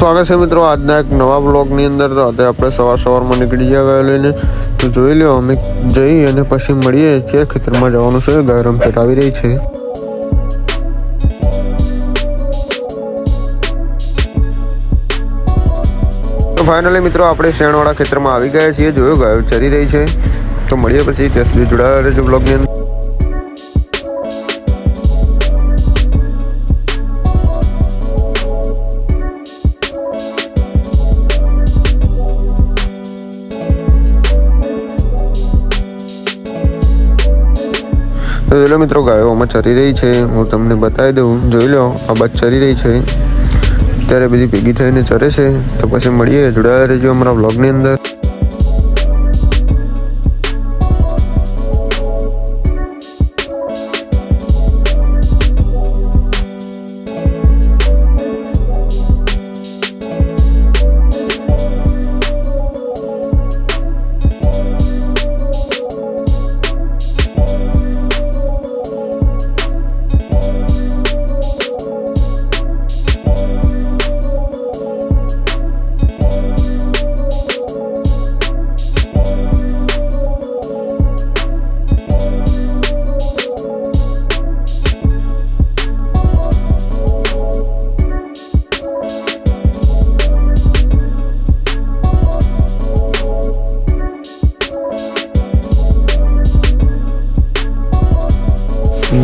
સ્વાગત છે મિત્રો આજના એક નવા બ્લોગની અંદર। તો આજે આપણે સવારમાં નીકળી ગયા લઈને તો જોઈ લો અમે જઈ અને પછી મળીએ છીએ। ખેતરમાં જવાનું છે, ગાય રમઝટ આવી રહી છે। તો ફાઇનલી મિત્રો આપણે શેણવાળા ખેતરમાં આવી ગયા છીએ। જોયો ગાયો ચરી રહી છે, તો મળીએ પછી ત્યાં સુધી જોડાયા રહેજો બ્લોગની અંદર। तो जो मित्रों गायों में चरी रही है, हूँ तमने बताई दूँ। जो लो आ बात चरी रही है त्यारे बधी भेगी थईने चरे छे। तो पछी मळीए, जोडाया रहेजो अमरा व्लॉगनी अंदर।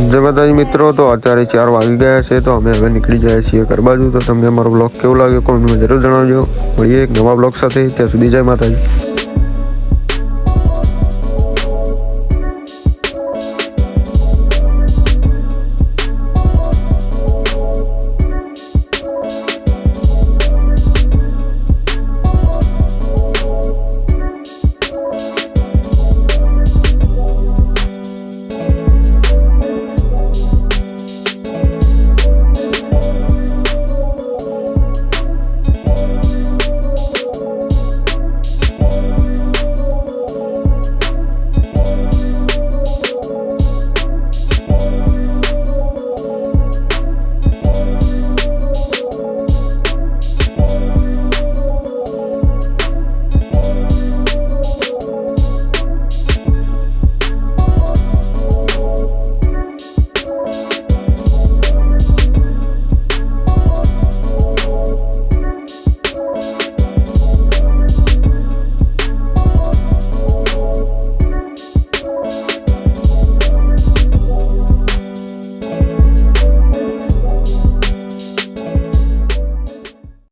जय माताजी मित्रों, तो अत्यारे 4 वागी गया है। तो अमे हवे निकली जाए छीए घर बाजू। तो तमने अमारो ब्लॉग केवो लाग्यो कमेंट में जरूर जणावजो। મળીએ એક નવા બ્લોગ સાથે। ત્યાં સુધી જય માતાજી।